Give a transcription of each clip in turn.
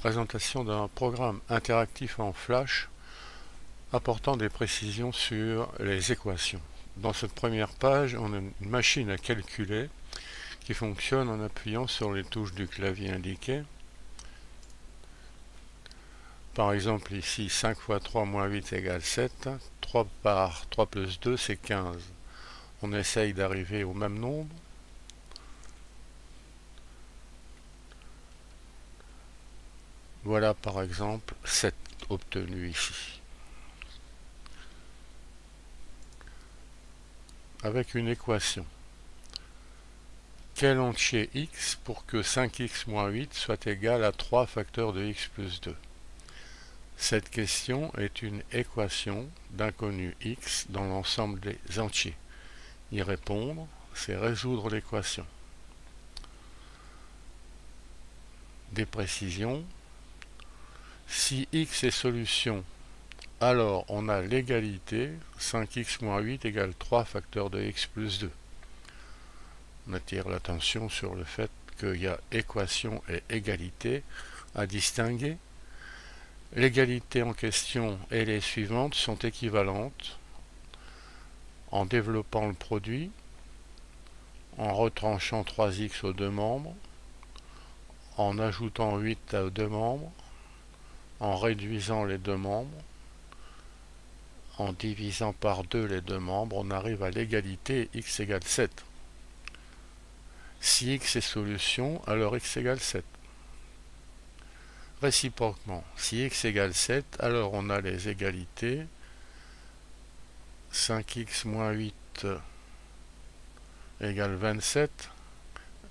Présentation d'un programme interactif en Flash apportant des précisions sur les équations. Dans cette première page, on a une machine à calculer qui fonctionne en appuyant sur les touches du clavier indiquées. Par exemple ici 5 fois 3 moins 8 égale 7, 3 par 3 plus 2 c'est 15. On essaye d'arriver au même nombre. Voilà par exemple 7 obtenu ici. Avec une équation. Quel entier x pour que 5x moins 8 soit égal à 3 facteurs de x plus 2? Cette question est une équation d'inconnu x dans l'ensemble des entiers. Y répondre, c'est résoudre l'équation. Des précisions. Si x est solution, alors on a l'égalité 5x moins 8 égale 3 facteurs de x plus 2. On attire l'attention sur le fait qu'il y a équation et égalité à distinguer. L'égalité en question et les suivantes sont équivalentes en développant le produit, en retranchant 3x aux deux membres, en ajoutant 8 aux deux membres, en réduisant les deux membres, en divisant par 2 les deux membres, on arrive à l'égalité x égale 7. Si x est solution, alors x égale 7. Réciproquement, si x égale 7, alors on a les égalités 5x moins 8 égale 27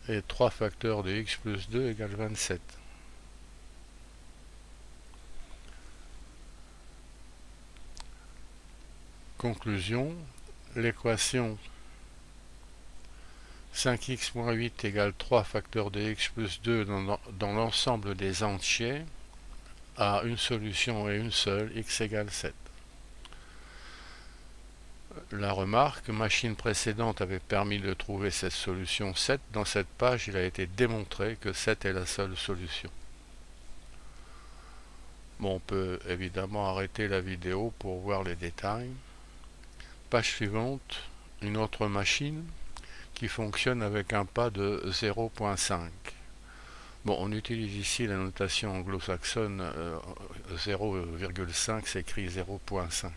et 3 facteurs de x plus 2 égale 27. Conclusion, l'équation 5x moins 8 égale 3 facteurs de x plus 2 dans l'ensemble des entiers a une solution et une seule, x égale 7. La remarque, machine précédente avait permis de trouver cette solution 7. Dans cette page, il a été démontré que 7 est la seule solution. Bon, on peut évidemment arrêter la vidéo pour voir les détails. Page suivante, une autre machine qui fonctionne avec un pas de 0.5. Bon, on utilise ici la notation anglo-saxonne 0,5 s'écrit 0.5.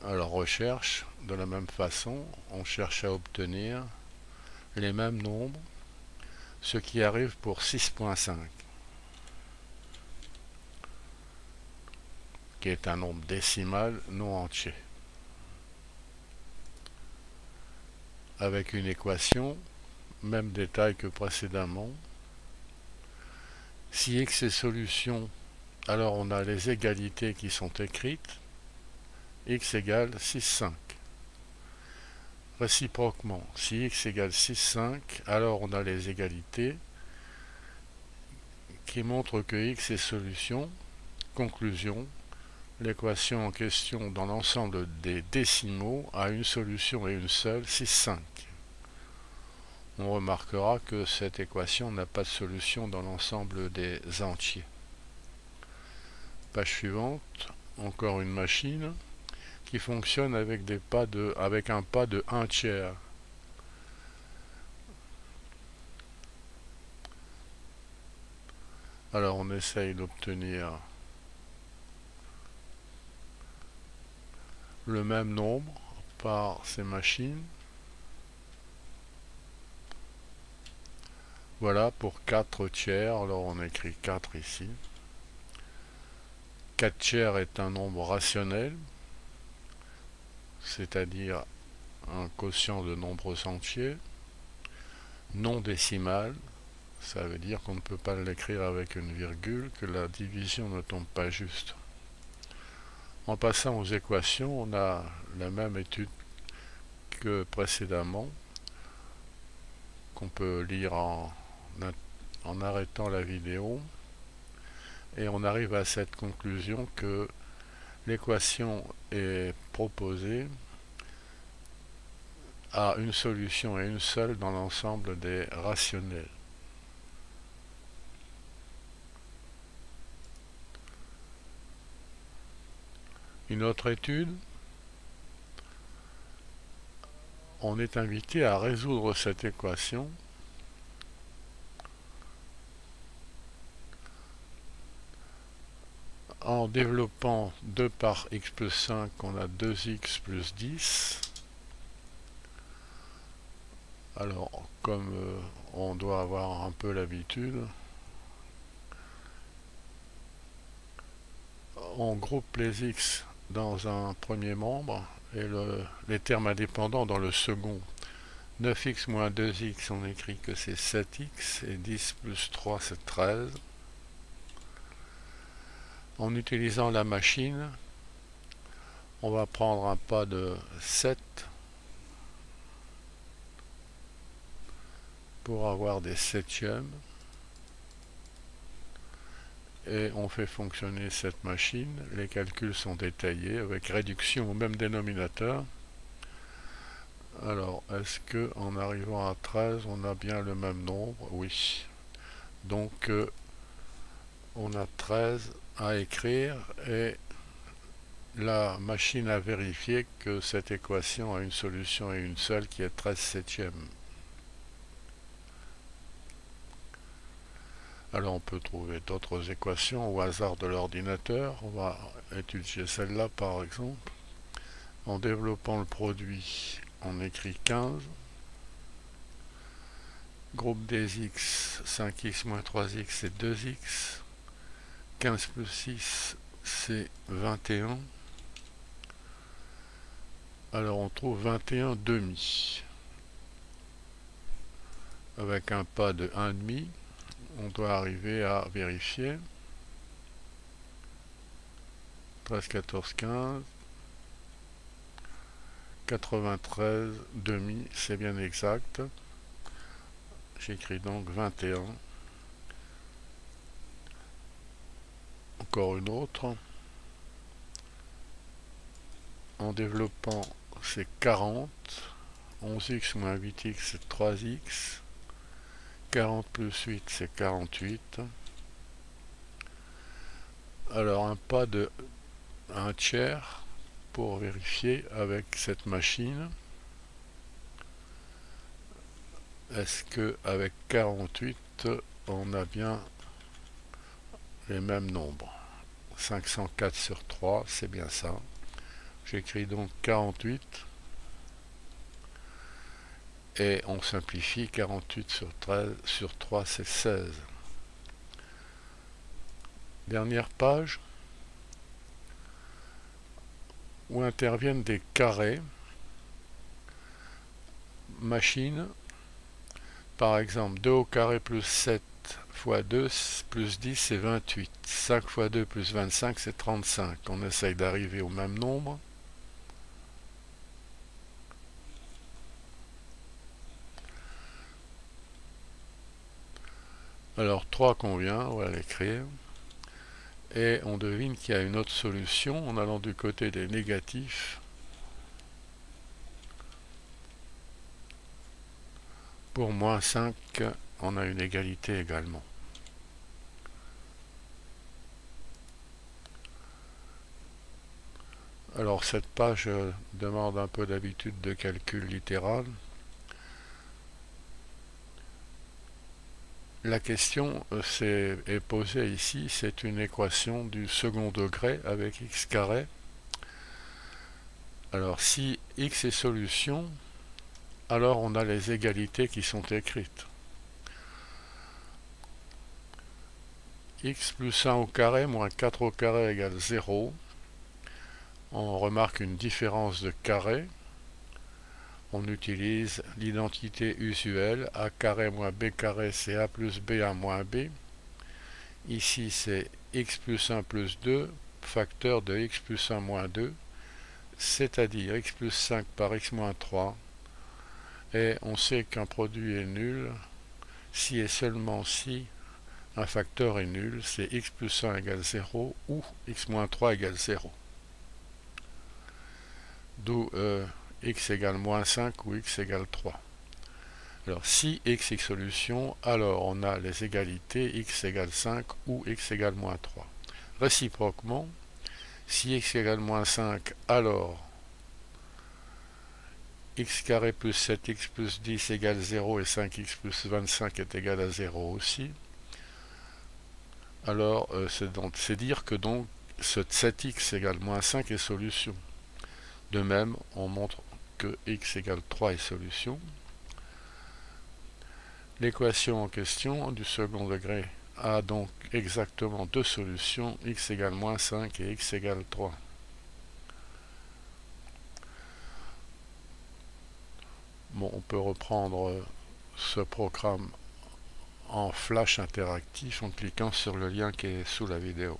Alors recherche, de la même façon, on cherche à obtenir les mêmes nombres, ce qui arrive pour 6.5, qui est un nombre décimal non entier. Avec une équation, même détail que précédemment. Si x est solution, alors on a les égalités qui sont écrites. X égale 6,5. Réciproquement, si x égale 6,5, alors on a les égalités qui montrent que x est solution. Conclusion, l'équation en question dans l'ensemble des décimaux a une solution et une seule, 6,5. On remarquera que cette équation n'a pas de solution dans l'ensemble des entiers. Page suivante, encore une machine qui fonctionne avec un pas de 1 tiers. Alors on essaye d'obtenir le même nombre par ces machines. Voilà pour 4 tiers, alors on écrit 4 ici. 4 tiers est un nombre rationnel, c'est-à-dire un quotient de nombres entiers, non décimal, ça veut dire qu'on ne peut pas l'écrire avec une virgule, que la division ne tombe pas juste. En passant aux équations, on a la même étude que précédemment, qu'on peut lire en arrêtant la vidéo, et on arrive à cette conclusion que l'équation est proposée a une solution et une seule dans l'ensemble des rationnels. Une autre étude, on est invité à résoudre cette équation en développant 2 par x plus 5, on a 2x plus 10. Alors, comme on doit avoir un peu l'habitude, on groupe les x dans un premier membre et les termes indépendants dans le second. 9x moins 2x, on écrit que c'est 7x, et 10 plus 3, c'est 13. En utilisant la machine, on va prendre un pas de 7 pour avoir des septièmes. Et on fait fonctionner cette machine. Les calculs sont détaillés avec réduction au même dénominateur. Alors, est-ce que en arrivant à 13, on a bien le même nombre? Oui. Donc, on a 13 à écrire et la machine a vérifié que cette équation a une solution et une seule qui est 13 septièmes. Alors on peut trouver d'autres équations au hasard de l'ordinateur. On va étudier celle-là par exemple. En développant le produit, on écrit 15. Groupe des x, 5x moins 3x, c'est 2x. 15 plus 6, c'est 21. Alors on trouve 21 demi. Avec un pas de 1,5, on doit arriver à vérifier. 13, 14, 15. 93 demi, c'est bien exact. J'écris donc 21. Encore une autre. En développant, c'est 40. 11x moins 8x, c'est 3x. 40 plus 8, c'est 48. Alors un pas de 1 tiers pour vérifier avec cette machine. Est-ce que avec 48, on a bien les mêmes nombres? 504 sur 3, c'est bien ça. J'écris donc 48. Et on simplifie, 48 sur 13 sur 3, c'est 16. Dernière page, où interviennent des carrés. Machine, par exemple, 2 au carré plus 7 fois 2 plus 10, c'est 28. 5 fois 2 plus 25, c'est 35. On essaye d'arriver au même nombre. Alors 3 convient, on va l'écrire. Et on devine qu'il y a une autre solution en allant du côté des négatifs. Pour moins 5, on a une égalité également. Alors cette page demande un peu d'habitude de calcul littéral. La question est posée ici, c'est une équation du second degré avec x carré. Alors si x est solution, alors on a les égalités qui sont écrites. X plus 1 au carré moins 4 au carré égale 0. On remarque une différence de carré. On utilise l'identité usuelle a carré moins b carré, c'est a plus ba moins b. Ici c'est x plus 1 plus 2, facteur de x plus 1 moins 2, c'est-à-dire x plus 5 par x moins 3. Et on sait qu'un produit est nul si et seulement si un facteur est nul, c'est x plus 1 égale 0 ou x moins 3 égale 0. D'où x égale moins 5 ou x égale 3. Alors si x est solution, alors on a les égalités x égale 5 ou x égale moins 3. Réciproquement, Si x égale moins 5, alors x carré plus 7x plus 10 égale 0 et 5x plus 25 est égal à 0 aussi. Alors, c'est dire que donc ce 7x égale moins 5 est solution. De même, on montre que x égale 3 est solution. L'équation en question du second degré a donc exactement deux solutions, x égale moins 5 et x égale 3. Bon, on peut reprendre ce programme en flash interactif en cliquant sur le lien qui est sous la vidéo.